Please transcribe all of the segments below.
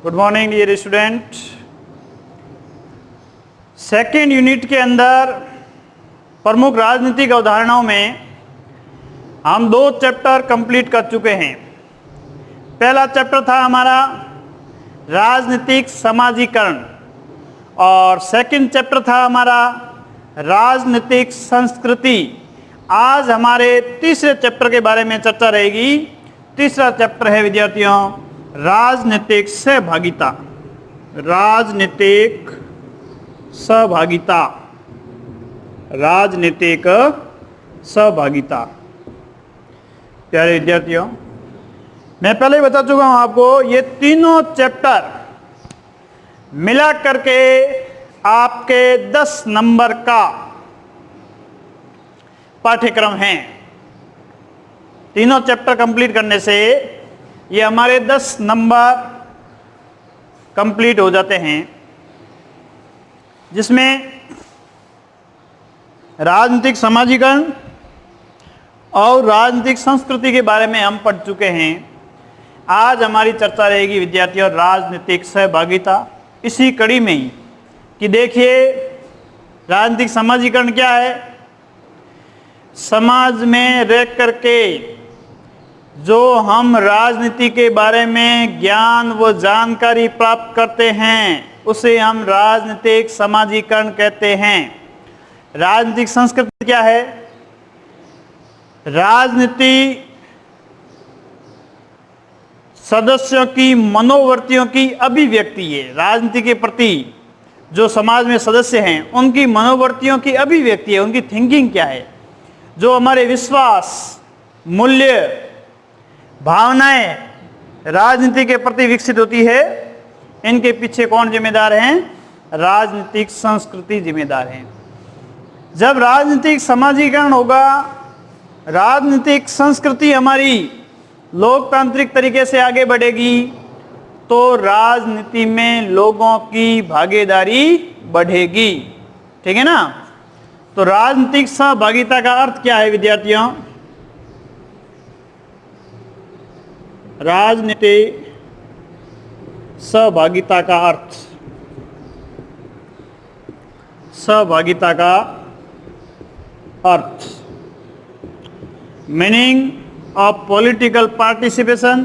Good morning dear student. Second unit के अंदर प्रमुख राजनीतिक अवधारणाओं में हम 2 चैप्टर कंप्लीट कर चुके हैं। पहला चैप्टर था हमारा राजनीतिक समाजीकरण और सेकंड चैप्टर था हमारा राजनीतिक संस्कृति। आज हमारे तीसरे चैप्टर के बारे में चर्चा रहेगी। तीसरा चैप्टर है विद्यार्थियों राजनीतिक सहभागिता। राजनीतिक सहभागिता, राजनीतिक सहभागिता। प्यारे विद्यार्थियों, मैं पहले ही बता चुका हूं आपको, ये तीनों चैप्टर मिला करके आपके 10 नंबर का पाठ्यक्रम है। तीनों चैप्टर कंप्लीट करने से ये हमारे 10 नंबर कंप्लीट हो जाते हैं, जिसमें राजनीतिक समाजीकरण और राजनीतिक संस्कृति के बारे में हम पढ़ चुके हैं। आज हमारी चर्चा रहेगी विद्यार्थियों राजनीतिक सहभागिता। इसी कड़ी में ही कि देखिए राजनीतिक समाजीकरण क्या है। समाज में रह करके जो हम राजनीति के बारे में ज्ञान व जानकारी प्राप्त करते हैं उसे हम राजनीतिक समाजीकरण कहते हैं। राजनीतिक संस्कृति क्या है? राजनीति सदस्यों की मनोवृत्तियों की अभिव्यक्ति है। राजनीति के प्रति जो समाज में सदस्य हैं उनकी मनोवृत्तियों की अभिव्यक्ति है, उनकी थिंकिंग क्या है। जो हमारे विश्वास, मूल्य, भावनाएं राजनीति के प्रति विकसित होती है, इनके पीछे कौन जिम्मेदार हैं? राजनीतिक संस्कृति जिम्मेदार हैं। जब राजनीतिक समाजीकरण होगा, राजनीतिक संस्कृति हमारी लोकतांत्रिक तरीके से आगे बढ़ेगी, तो राजनीति में लोगों की भागीदारी बढ़ेगी। ठीक है ना? तो राजनीतिक सहभागिता का अर्थ क्या है विद्यार्थियों? राजनीतिक सहभागिता का अर्थ, सहभागिता का अर्थ, मीनिंग ऑफ पॉलिटिकल पार्टिसिपेशन,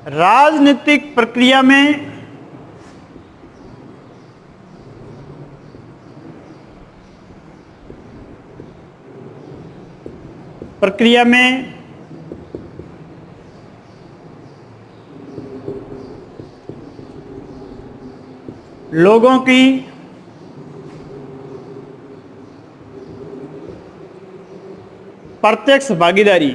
राजनीतिक प्रक्रिया में लोगों की प्रत्यक्ष भागीदारी,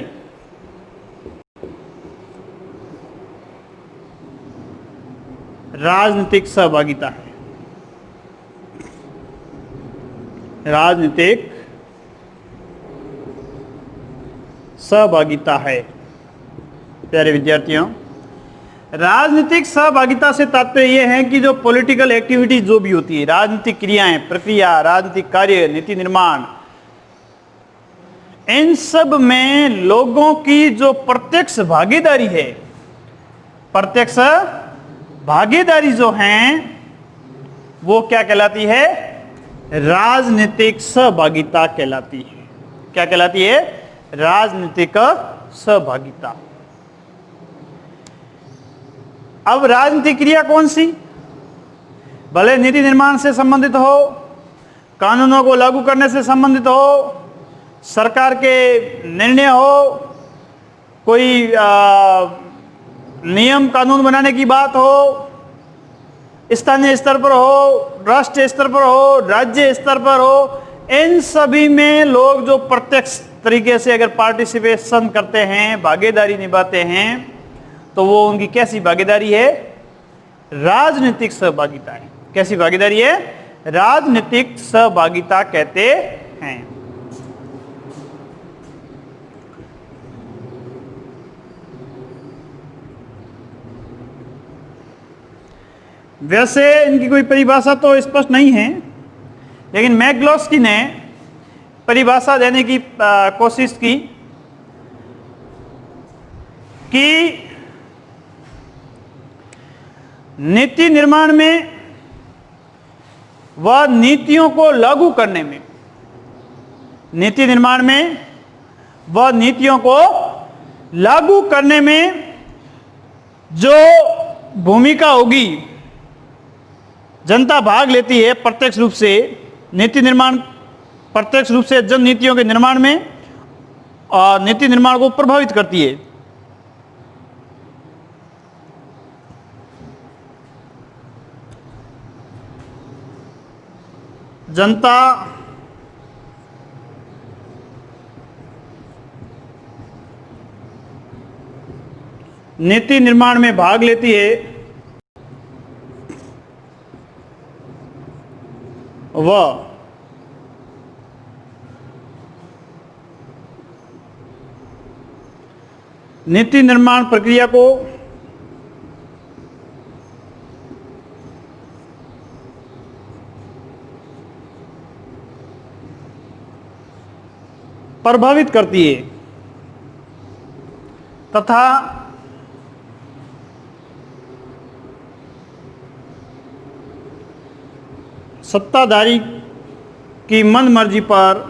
राजनीतिक सहभागिता है। राजनीतिक सहभागिता है। प्यारे विद्यार्थियों, राजनीतिक सहभागिता से तात्पर्य यह है कि जो पॉलिटिकल एक्टिविटी जो भी होती है, राजनीतिक क्रियाएं, प्रक्रिया, राजनीतिक कार्य, नीति निर्माण, इन सब में लोगों की जो प्रत्यक्ष भागीदारी है, प्रत्यक्ष भागीदारी जो हैं वो क्या कहलाती है? राजनीतिक सहभागिता कहलाती है। क्या कहलाती है? राजनीतिक सहभागिता। अब राजनीतिक क्रिया कौन सी? भले नीति निर्माण से संबंधित हो, कानूनों को लागू करने से संबंधित हो, सरकार के निर्णय हो, कोई नियम कानून बनाने की बात हो, स्थानीय स्तर पर हो, राष्ट्रीय स्तर पर हो, राज्य स्तर पर हो, इन सभी में लोग जो प्रत्यक्ष तरीके से अगर पार्टिसिपेशन करते हैं, भागीदारी निभाते हैं, तो वो उनकी कैसी भागीदारी है? राजनीतिक सहभागिता है। कैसी भागीदारी है? राजनीतिक सहभागिता कहते हैं। वैसे इनकी कोई परिभाषा तो स्पष्ट नहीं है, लेकिन मैक्लोस्की ने परिभाषा देने की कोशिश की कि नीति निर्माण में व नीतियों को लागू करने में, नीति निर्माण में व नीतियों को लागू करने में जो भूमिका होगी, जनता भाग लेती है प्रत्यक्ष रूप से नीति निर्माण, प्रत्यक्ष रूप से जन नीतियों के निर्माण में और नीति निर्माण को प्रभावित करती है। जनता नीति निर्माण में भाग लेती है वह नीति निर्माण प्रक्रिया को प्रभावित करती है तथा सत्ताधारी की मनमर्जी पर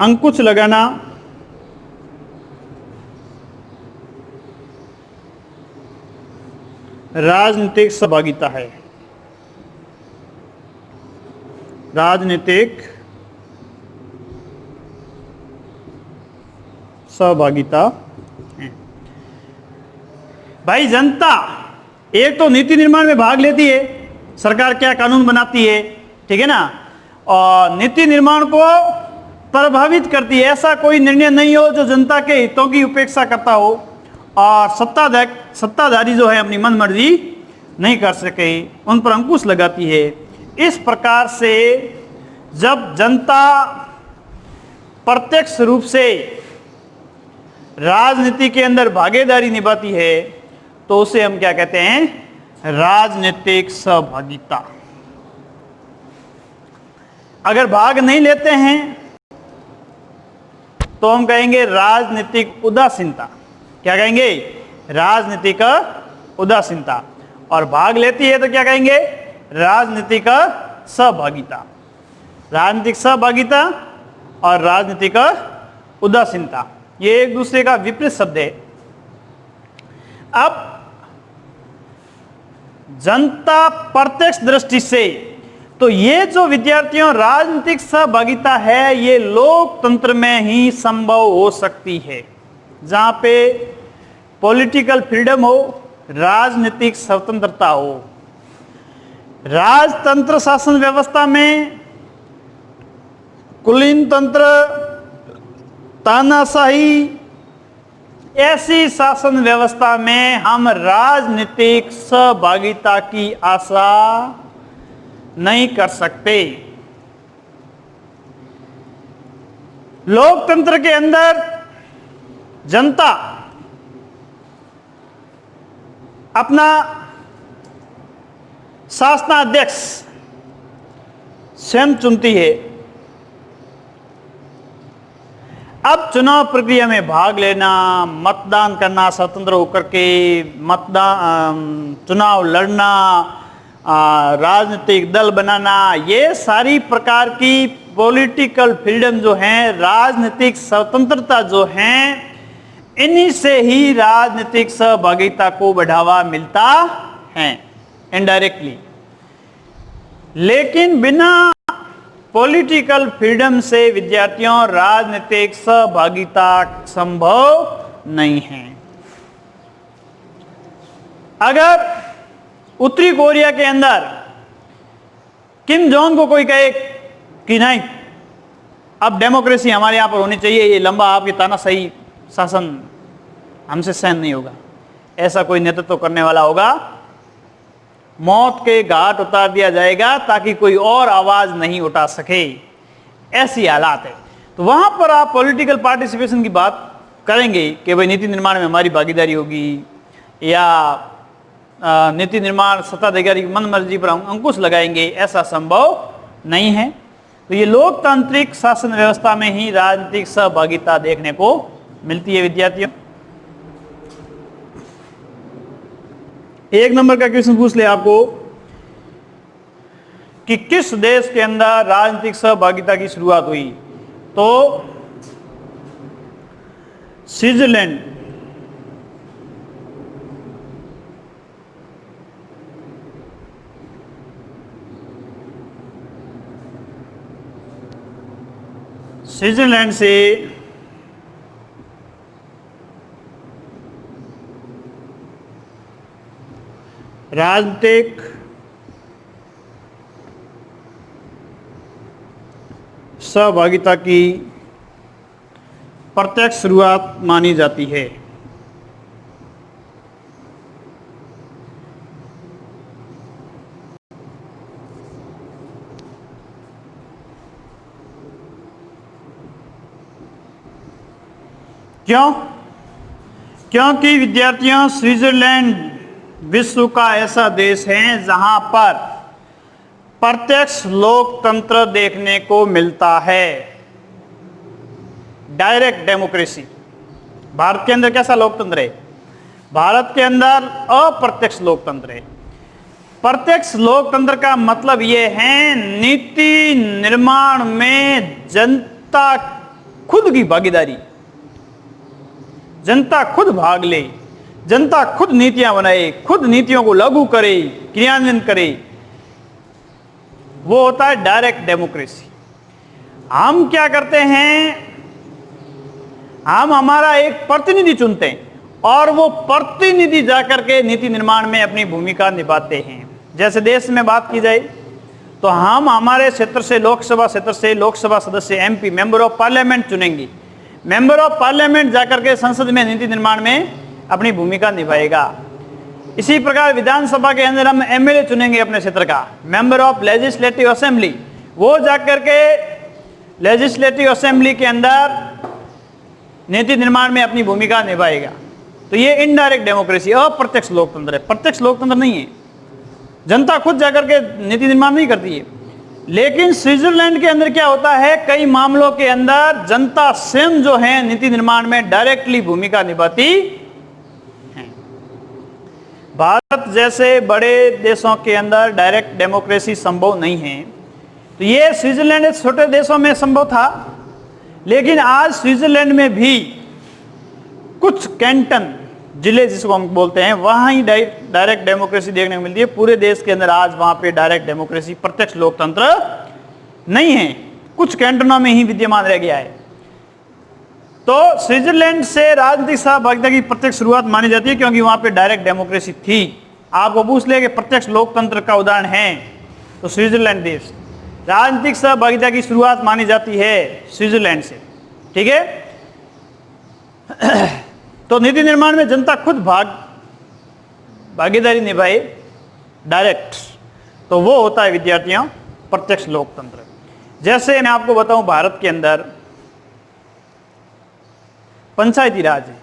अंकुश लगाना राजनीतिक सहभागिता है। राजनीतिक सहभागिता है। भाई जनता एक तो नीति निर्माण में भाग लेती है, सरकार क्या कानून बनाती है, ठीक है ना, और नीति निर्माण को प्रभावित करती है। ऐसा कोई निर्णय नहीं हो जो जनता के हितों की उपेक्षा करता हो, और सत्ताधारी जो है अपनी मनमर्जी नहीं कर सके, उन पर अंकुश लगाती है। इस प्रकार से जब जनता प्रत्यक्ष रूप से राजनीति के अंदर भागीदारी निभाती है तो उसे हम क्या कहते हैं, राजनीतिक सहभागिता। अगर भाग नहीं लेते हैं तो हम कहेंगे राजनीतिक उदासीनता। क्या कहेंगे, राजनीतिक उदासीनता। और भाग लेती है तो क्या कहेंगे, राजनीतिक सहभागिता। राजनीतिक सहभागिता और राजनीतिक उदासीनता ये एक दूसरे का विपरीत शब्द है। अब जनता प्रत्यक्ष दृष्टि से तो ये जो विद्यार्थियों राजनीतिक सहभागिता है ये लोकतंत्र में ही संभव हो सकती है, जहां पे पॉलिटिकल फ्रीडम हो, राजनीतिक स्वतंत्रता हो। राजतंत्र शासन व्यवस्था में कुलीन तंत्र, तानाशाही, ऐसी शासन व्यवस्था में हम राजनीतिक सहभागिता की आशा नहीं कर सकते। लोकतंत्र के अंदर जनता अपना शासनाध्यक्ष स्वयं चुनती है। अब चुनाव प्रक्रिया में भाग लेना, मतदान करना, स्वतंत्र होकर के मतदान चुनाव लड़ना, राजनीतिक दल बनाना, ये सारी प्रकार की पॉलिटिकल फ्रीडम जो है, राजनीतिक स्वतंत्रता जो है, इन्हीं से ही राजनीतिक सहभागिता को बढ़ावा मिलता है इनडायरेक्टली। लेकिन बिना पॉलिटिकल फ्रीडम से विद्यार्थियों राजनीतिक सहभागिता संभव नहीं है। अगर उत्तरी कोरिया के अंदर किम जोंग को कोई कहे कि नहीं अब डेमोक्रेसी हमारे यहां पर होनी चाहिए, ये लंबा आपकी तानाशाही शासन हमसे सहन नहीं होगा, ऐसा कोई नेतृत्व करने वाला होगा, मौत के घाट उतार दिया जाएगा ताकि कोई और आवाज नहीं उठा सके, ऐसी हालात है। तो वहां पर आप पॉलिटिकल पार्टिसिपेशन की बात करेंगे कि भाई नीति निर्माण में हमारी भागीदारी होगी या नीति निर्माण सत्ताधिकारी की मन मर्जी पर अंकुश लगाएंगे, ऐसा संभव नहीं है। तो ये लोकतांत्रिक शासन व्यवस्था में ही राजनीतिक सहभागिता देखने को मिलती है विद्यार्थियों। एक नंबर का क्वेश्चन पूछ ले आपको कि किस देश के अंदर राजनीतिक सहभागिता की शुरुआत हुई, तो स्विट्जरलैंड। स्विट्जरलैंड से राजनीतिक सहभागिता की प्रत्यक्ष शुरुआत मानी जाती है। क्यों? क्योंकि विद्यार्थियों स्विट्जरलैंड विश्व का ऐसा देश है जहां पर प्रत्यक्ष लोकतंत्र देखने को मिलता है, डायरेक्ट डेमोक्रेसी। भारत के अंदर कैसा लोकतंत्र है? भारत के अंदर अप्रत्यक्ष लोकतंत्र है। प्रत्यक्ष लोकतंत्र का मतलब यह है नीति निर्माण में जनता खुद की भागीदारी, जनता खुद भाग ले, जनता खुद नीतियां बनाए, खुद नीतियों को लागू करे, क्रियान्वयन करे, वो होता है डायरेक्ट डेमोक्रेसी। हम क्या करते हैं, हम हमारा एक प्रतिनिधि चुनते हैं और वो प्रतिनिधि जाकर के नीति निर्माण में अपनी भूमिका निभाते हैं। जैसे देश में बात की जाए तो हम हमारे क्षेत्र से लोकसभा सदस्य एमपी मेंबर ऑफ पार्लियामेंट चुनेंगे। मेंबर ऑफ पार्लियामेंट जाकर के संसद में नीति निर्माण में अपनी भूमिका निभाएगा। इसी प्रकार विधानसभा के अंदर हम एमएलए चुनेंगे अपने क्षेत्र का, मेंबर ऑफ लेजिस्लेटिव असेंबली, वो जाकर के लेजिस्लेटिव असेंबली के अंदर नीति निर्माण में अपनी भूमिका निभाएगा। तो ये इनडायरेक्ट डेमोक्रेसी, अप्रत्यक्ष लोकतंत्र है, प्रत्यक्ष लोकतंत्र नहीं है। जनता खुद जाकर के नीति निर्माण नहीं करती है। लेकिन स्विट्जरलैंड के अंदर क्या होता है, कई मामलों के अंदर जनता स्वयं जो है नीति निर्माण में डायरेक्टली भूमिका निभाती है। भारत जैसे बड़े देशों के अंदर डायरेक्ट डेमोक्रेसी संभव नहीं है। तो ये स्विट्जरलैंड छोटे देशों में संभव था, लेकिन आज स्विट्जरलैंड में भी कुछ कैंटन जिले जिसको हम बोलते हैं वहां ही डायरेक्ट डेमोक्रेसी देखने को मिलती है। पूरे देश के अंदर आज वहां पे डायरेक्ट डेमोक्रेसी, प्रत्यक्ष लोकतंत्र नहीं है, कुछ कैंटनों में ही विद्यमान रह गया है। तो स्विट्जरलैंड से राजनीतिक सहभागिता की प्रत्यक्ष शुरुआत मानी जाती है क्योंकि वहां पे डायरेक्ट डेमोक्रेसी थी। आपको पूछ ले कि प्रत्यक्ष लोकतंत्र का उदाहरण है तो स्विट्जरलैंड देश, राजनीतिक सहभागिता की शुरुआत मानी जाती है स्विट्जरलैंड से। ठीक है, तो नीति निर्माण में जनता खुद भागीदारी निभाए डायरेक्ट, तो वो होता है विद्यार्थियों प्रत्यक्ष लोकतंत्र। जैसे मैं आपको बताऊं भारत के अंदर पंचायती राज है।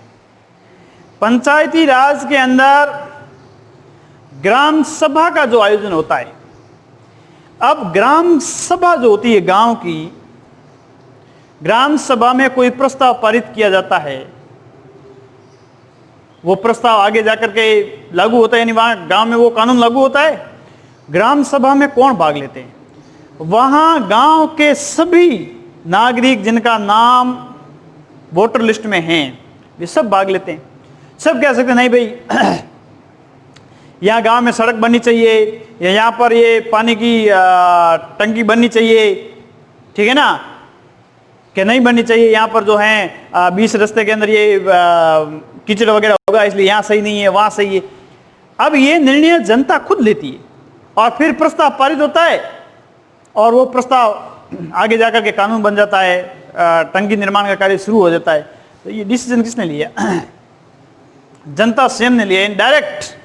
पंचायती राज के अंदर ग्राम सभा का जो आयोजन होता है, अब ग्राम सभा जो होती है गांव की, ग्राम सभा में कोई प्रस्ताव पारित किया जाता है, वो प्रस्ताव आगे जाकर के लागू होता है, यानी वहां गांव में वो कानून लागू होता है। ग्राम सभा में कौन भाग लेते हैं? वहां गांव के सभी नागरिक जिनका नाम वोटर लिस्ट में हैं, वे सब भाग लेते हैं। सब कह सकते हैं नहीं भाई यहाँ गांव में सड़क बननी चाहिए, या यहाँ पर ये पानी की टंकी बननी चाहिए, ठीक है ना, कि नहीं बननी चाहिए, यहाँ पर जो है 20 रास्ते के अंदर ये कीचड़ वगैरह होगा इसलिए यहाँ सही नहीं है, वहाँ सही है। अब ये निर्णय जनता खुद लेती है और फिर प्रस्ताव पारित होता है और वो प्रस्ताव आगे जाकर के कानून बन जाता है, टंकी निर्माण का कार्य शुरू हो जाता है। तो ये डिसीजन किसने लिया? जनता स्वयं ने लिया, इनडायरेक्ट।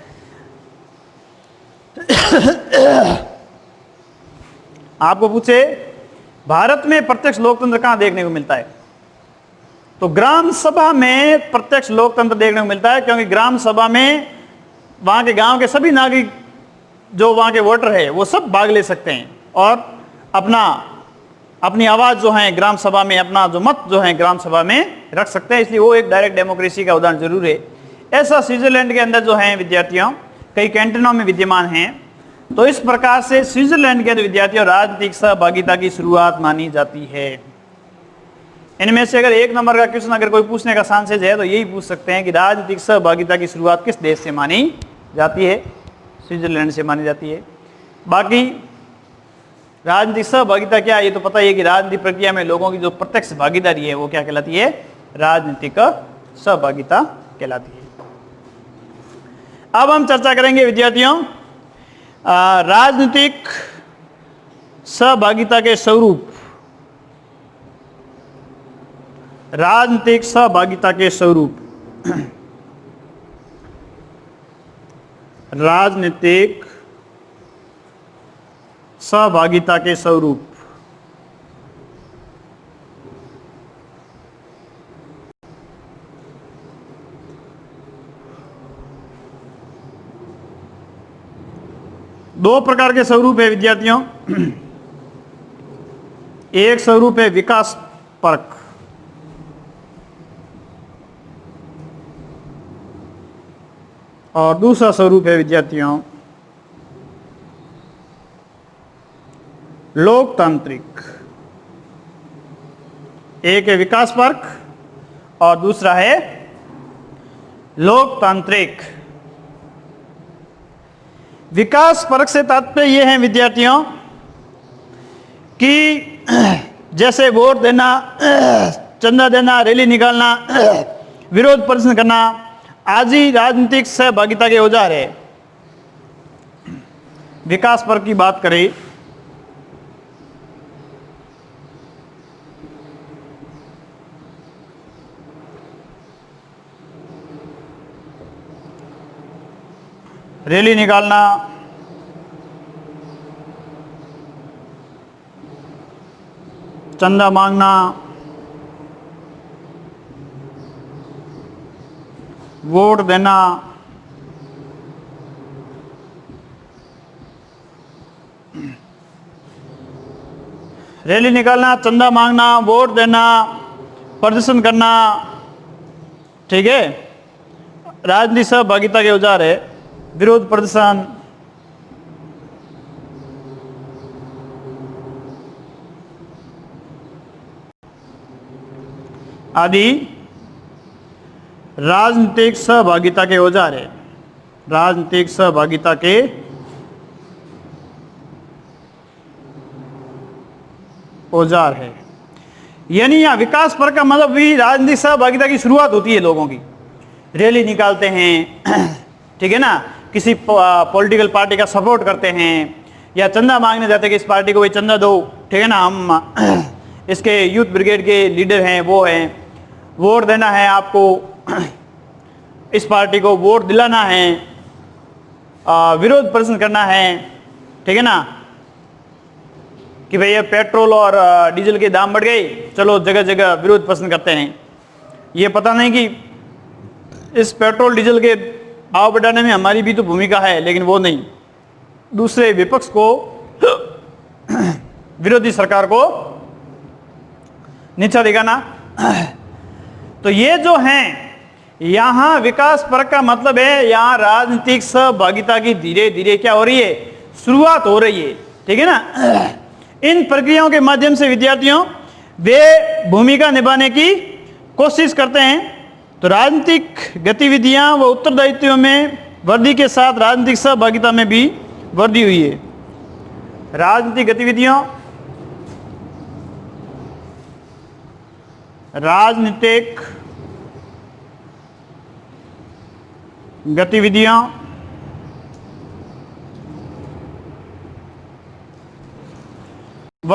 आपको पूछे भारत में प्रत्यक्ष लोकतंत्र कहां देखने को मिलता है, तो ग्राम सभा में प्रत्यक्ष लोकतंत्र देखने को मिलता है, क्योंकि ग्राम सभा में वहाँ के गांव के सभी नागरिक जो वहाँ के वोटर है वो सब भाग ले सकते हैं और अपनी आवाज़ जो है ग्राम सभा में, अपना जो मत जो है ग्राम सभा में रख सकते हैं। इसलिए वो एक डायरेक्ट डेमोक्रेसी का उदाहरण जरूर है। ऐसा स्विट्जरलैंड के अंदर जो है विद्यार्थियों कई कैंटनों में विद्यमान हैं। तो इस प्रकार से स्विट्जरलैंड के अंदर विद्यार्थियों राजनीतिक सहभागिता की शुरुआत मानी जाती है। इनमें से अगर 1 नंबर का क्वेश्चन अगर कोई पूछने का चांसेस है तो यही पूछ सकते हैं कि राजनीतिक सहभागिता की शुरुआत किस देश से मानी जाती है? स्विट्जरलैंड से मानी जाती है। बाकी राजनीतिक सहभागिता क्या है ये तो पता ही है कि राजनीतिक प्रक्रिया में लोगों की जो प्रत्यक्ष भागीदारी है वो क्या कहलाती है? राजनीतिक सहभागिता कहलाती है। अब हम चर्चा करेंगे विद्यार्थियों राजनीतिक सहभागिता के स्वरूप। राजनीतिक सहभागिता के स्वरूप। राजनीतिक सहभागिता के स्वरूप। दो प्रकार के स्वरूप है विद्यार्थियों। एक स्वरूप है विकास परक और दूसरा स्वरूप है विद्यार्थियों लोकतांत्रिक। एक है विकास परक और दूसरा है लोकतांत्रिक। विकास परक से तात्पर्य यह है विद्यार्थियों कि जैसे वोट देना, चंदा देना, रैली निकालना, विरोध प्रदर्शन करना आदि राजनीतिक सहभागिता के औजार है। विकास परक की बात करें रैली निकालना, चंदा मांगना, वोट देना, रैली निकालना, चंदा मांगना, वोट देना, प्रदर्शन करना, ठीक है, राजनीतिक सहभागिता के औजार है। विरोध प्रदर्शन आदि राजनीतिक सहभागिता के औजार है। राजनीतिक सहभागिता के औजार है। यानी यहां विकास परक का मतलब भी राजनीतिक सहभागिता की शुरुआत होती है। लोगों की रैली निकालते हैं, ठीक है ना, किसी पॉलिटिकल पार्टी का सपोर्ट करते हैं या चंदा मांगने जाते हैं कि इस पार्टी को भाई चंदा दो, ठीक है ना, हम इसके यूथ ब्रिगेड के लीडर हैं, वो हैं, वोट देना है आपको, इस पार्टी को वोट दिलाना है, विरोध प्रदर्शन करना है, ठीक है ना, कि भैया पेट्रोल और डीजल के दाम बढ़ गए, चलो जगह जगह विरोध प्रदर्शन करते हैं। ये पता नहीं कि इस पेट्रोल डीजल के भाव बढ़ाने में हमारी भी तो भूमिका है, लेकिन वो नहीं, दूसरे विपक्ष को, विरोधी सरकार को नीचा दिखाना। तो ये जो हैं यहां विकास परक का मतलब है यहां राजनीतिक सहभागिता की धीरे धीरे क्या हो रही है? शुरुआत हो रही है, ठीक है ना। इन प्रक्रियाओं के माध्यम से विद्यार्थियों वे भूमिका निभाने की कोशिश करते हैं। तो राजनीतिक गतिविधियां व उत्तरदायित्वों में वृद्धि के साथ राजनीतिक सहभागिता में भी वृद्धि हुई है। राजनीतिक गतिविधियों व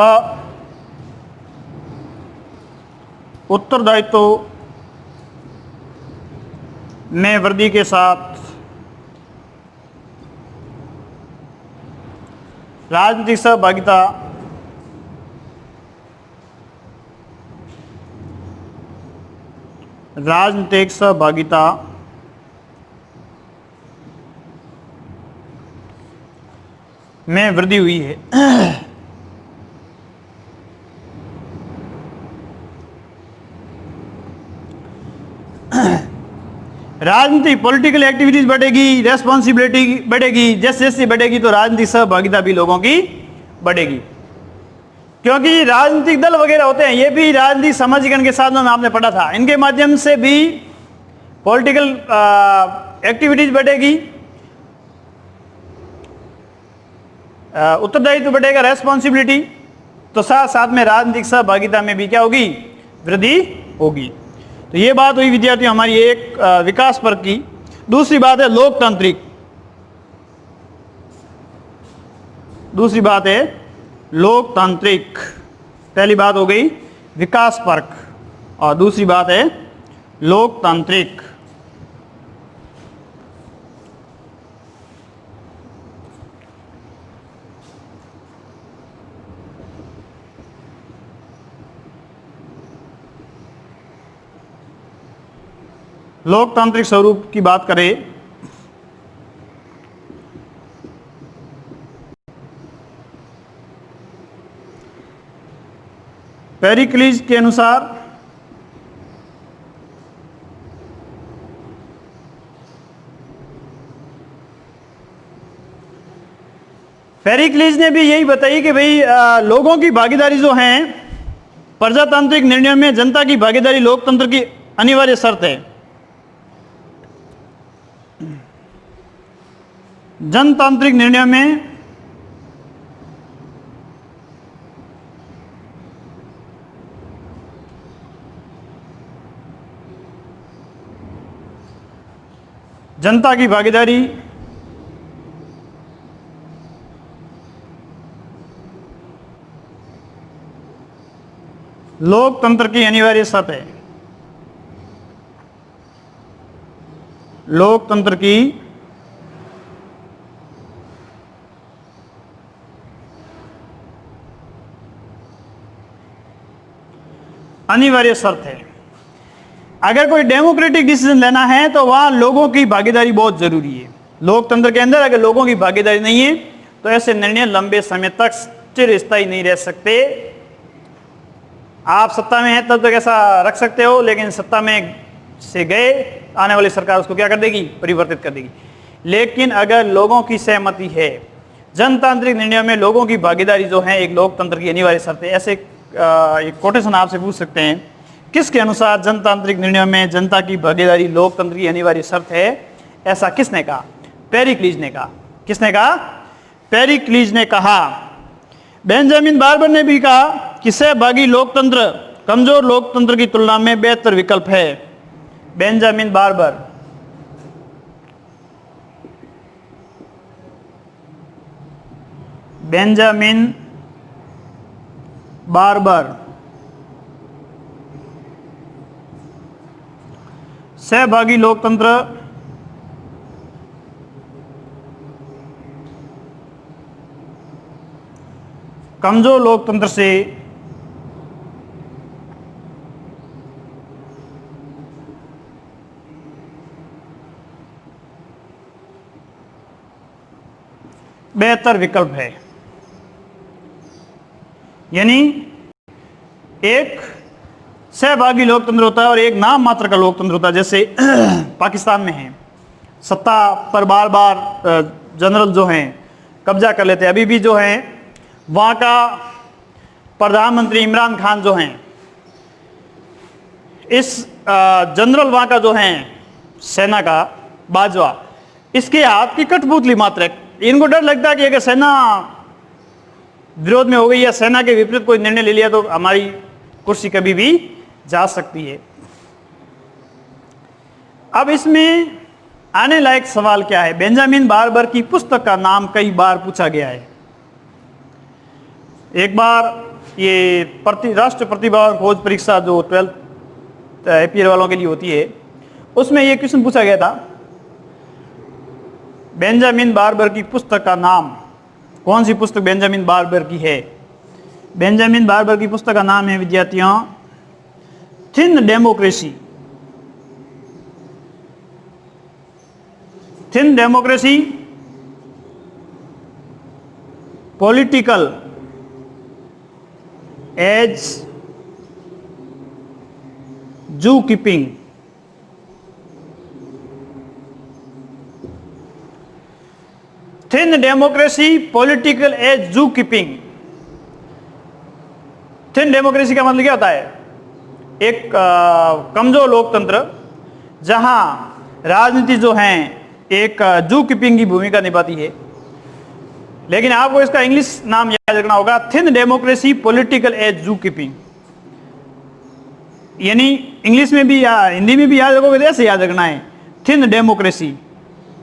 उत्तरदायित्व में वृद्धि के साथ राजनीतिक सहभागिता में वृद्धि हुई है। राजनीति पॉलिटिकल एक्टिविटीज बढ़ेगी, रेस्पॉन्सिबिलिटी बढ़ेगी, जैसे जैसे बढ़ेगी तो राजनीतिक सहभागिता भी लोगों की बढ़ेगी, क्योंकि राजनीतिक दल वगैरह होते हैं, ये भी राजनीतिक सामाजिकरण के साधनों में आपने पढ़ा था, इनके माध्यम से भी पॉलिटिकल एक्टिविटीज बढ़ेगी, उत्तरदायित्व बढ़ेगा, रेस्पॉन्सिबिलिटी, तो साथ साथ में राजनीतिक सहभागिता में भी क्या होगी, वृद्धि होगी। तो ये बात हुई विद्यार्थियों हमारी एक विकास पर की। दूसरी बात है लोकतांत्रिक, दूसरी बात है लोकतांत्रिक। पहली बात हो गई विकास परक और दूसरी बात है लोकतांत्रिक। लोकतांत्रिक स्वरूप की बात करें पेरिक्लीज के अनुसार पेरिक्लीज ने भी यही बताई कि भाई लोगों की भागीदारी जो है प्रजातांत्रिक निर्णयों में जनता की भागीदारी लोकतंत्र की अनिवार्य शर्त है। जनतांत्रिक निर्णयों में जनता की भागीदारी लोकतंत्र की अनिवार्य शर्त है। लोकतंत्र की अनिवार्य शर्त है। अगर कोई डेमोक्रेटिक डिसीजन लेना है तो वहां लोगों की भागीदारी बहुत जरूरी है। लोकतंत्र के अंदर अगर लोगों की भागीदारी नहीं है तो ऐसे निर्णय लंबे समय तक चिरस्थायी नहीं रह सकते। आप सत्ता में हैं तब तक ऐसा रख सकते हो, लेकिन सत्ता में से गए आने वाली सरकार उसको क्या कर देगी, परिवर्तित कर देगी। लेकिन अगर लोगों की सहमति है, जनतांत्रिक निर्णयों में लोगों की भागीदारी जो है एक लोकतंत्र की अनिवार्य शर्त है। ऐसे एक कोटेशन आपसे पूछ सकते हैं, किसके अनुसार जनतांत्रिक निर्णयों में जनता की भागीदारी लोकतंत्र की अनिवार्य शर्त है? ऐसा किसने कहा? पेरिक्लीज ने कहा। किसने कहा? पेरिक्लीज ने कहा। बेंजामिन बार्बर ने भी कहा कि सहभागी लोकतंत्र कमजोर लोकतंत्र की तुलना में बेहतर विकल्प है। बेंजामिन बार्बर, बेंजामिन बार्बर सहभागी लोकतंत्र कमजोर लोकतंत्र से बेहतर विकल्प है। यानी एक सहभागी लोकतंत्र होता है और एक नाम मात्र का लोकतंत्र होता है। जैसे पाकिस्तान में है, सत्ता पर बार बार जनरल जो हैं कब्जा कर लेते हैं। अभी भी जो हैं वहाँ का प्रधानमंत्री इमरान खान जो हैं, इस जनरल वहाँ का जो हैं सेना का बाजवा, इसके हाथ की कठपुतली मात्र है। इनको डर लगता है कि अगर सेना विरोध में हो गई या सेना के विपरीत कोई निर्णय ले लिया तो हमारी कुर्सी कभी भी जा सकती है। अब इसमें आने लायक सवाल क्या है? बेंजामिन बार्बर की पुस्तक का नाम कई बार पूछा गया है। एक बार ये राष्ट्रीय प्रतिभा और खोज परीक्षा जो 12th APR वालों के लिए होती है, उसमें ये क्वेश्चन पूछा गया था, बेंजामिन बार्बर की पुस्तक का नाम, कौन सी पुस्तक बेंजामिन बार्बर की है? बेंजामिन बार्बर की पुस्तक का नाम है विद्यार्थियों thin democracy. Thin democracy political as zoo keeping, thin democracy political as zoo keeping. Thin democracy का मतलब क्या होता है? एक कमजोर लोकतंत्र जहां राजनीति जो है एक जू कीपिंग की भूमिका निभाती है। लेकिन आपको इसका इंग्लिश नाम याद रखना होगा, thin democracy political as zoo keeping. यानी इंग्लिश में भी या हिंदी में भी याद रखोगे तो ऐसे याद रखना है, थिन डेमोक्रेसी,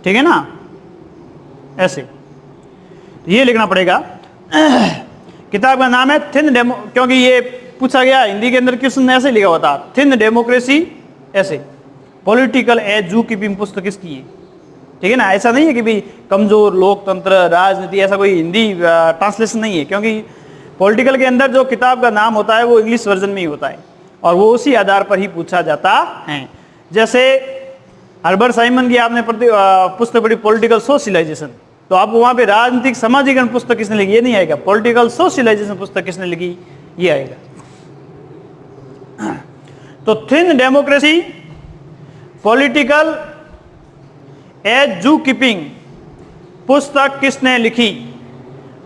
ठीक है ना, ऐसे ये लिखना पड़ेगा। किताब का नाम है थिन डेमो, क्योंकि ये पूछा गया हिंदी के अंदर क्वेश्चन ऐसे लिखा हुआ था, थिन डेमोक्रेसी ऐसे, पॉलिटिकल एज जू कीपिंग पुस्तक किसकी है, ठीक है ना। ऐसा नहीं है कि भाई कमजोर लोकतंत्र राजनीति, ऐसा कोई हिंदी ट्रांसलेशन नहीं है, क्योंकि पॉलिटिकल के अंदर जो किताब का नाम होता है वो इंग्लिश वर्जन में ही होता है और वो उसी आधार पर ही पूछा जाता है। जैसे हर्बर्ट साइमन की आपने पुस्तक पढ़ी पॉलिटिकल सोशलाइजेशन, तो आपको वहां पे राजनीतिक समाजीकरण पुस्तक किसने लिखी ये नहीं आएगा, पॉलिटिकल सोशलाइजेशन पुस्तक किसने लिखी ये आएगा। तो thin democracy political as zoo keeping पुस्तक किसने लिखी?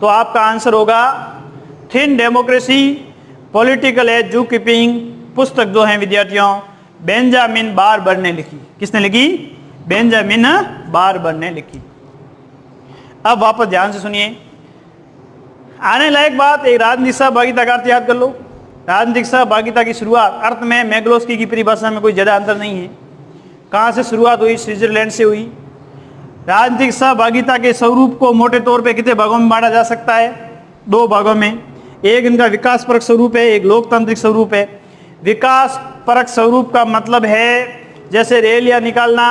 तो आपका आंसर होगा thin democracy political as zoo keeping पुस्तक जो है विद्यार्थियों बेंजामिन बारबर ने लिखी। किसने लिखी? बेंजामिन बारबर ने लिखी। अब वापस ध्यान से सुनिए, आने लायक बात, एक राजनीतिक सहभागिता का अर्थ याद कर लो। राजनीतिक सहभागिता की शुरुआत अर्थ में मैग्लोस्की की परिभाषा में कोई ज्यादा अंतर नहीं है। कहां से शुरुआत हुई? स्विट्जरलैंड से हुई। राजनीतिक सहभागिता के स्वरूप को मोटे तौर पे कितने भागों में बांटा जा सकता है? दो भागों में। एक इनका विकास परक स्वरूप है, एक लोकतांत्रिक स्वरूप है। विकास परक स्वरूप का मतलब है जैसे रैलियां निकालना,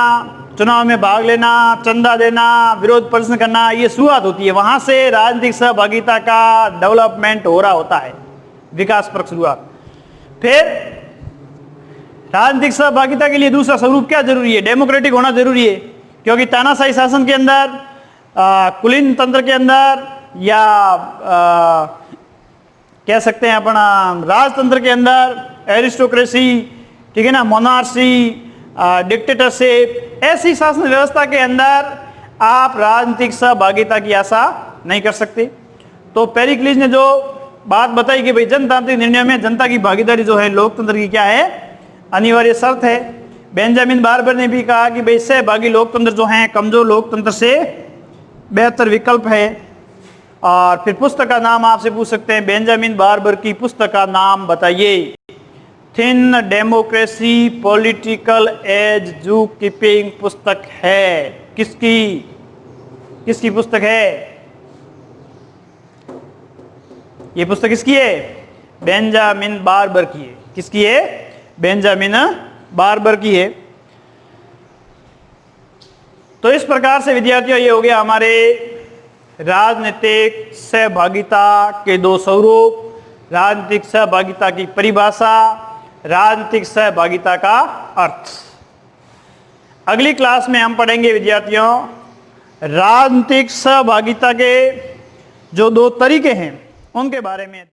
चुनाव में भाग लेना, चंदा देना, विरोध प्रदर्शन करना, ये शुरुआत होती है, वहां से राजनीतिक सहभागिता का डेवलपमेंट हो रहा होता है, विकास परक शुरुआत। फिर राजनीतिक सहभागिता के लिए दूसरा स्वरूप क्या जरूरी है? डेमोक्रेटिक होना जरूरी है, क्योंकि तानाशाही शासन के अंदर, कुलीन तंत्र के अंदर, या कह सकते हैं अपना राजतंत्र के अंदर एरिस्टोक्रेसी, ठीक है ना, मोनार्सी, डिक्टेटरशिप, ऐसी शासन व्यवस्था के अंदर आप राजनीतिक सहभागिता की आशा नहीं कर सकते। तो पेरिक्लीज ने जो बात बताई कि भाई जनतांत्रिक निर्णय में जनता की भागीदारी जो है लोकतंत्र की क्या है? अनिवार्य शर्त है। बेंजामिन बारबर ने भी कहा कि भाई सहभागी लोकतंत्र जो है कमजोर लोकतंत्र से बेहतर विकल्प है। और फिर पुस्तक का नाम आपसे पूछ सकते हैं, बेंजामिन बारबर की पुस्तक का नाम बताइए। Thin democracy political as zoo keeping पुस्तक है किसकी? किसकी पुस्तक है? ये पुस्तक किसकी है? बेंजामिन बारबर की है। किसकी है? बेंजामिन बारबर की है। तो इस प्रकार से विद्यार्थियों ये हो गया हमारे राजनीतिक सहभागिता के दो स्वरूप, राजनीतिक सहभागिता की परिभाषा, राजनीतिक सहभागिता का अर्थ। अगली क्लास में हम पढ़ेंगे विद्यार्थियों राजनीतिक सहभागिता के जो दो तरीके हैं उनके बारे में।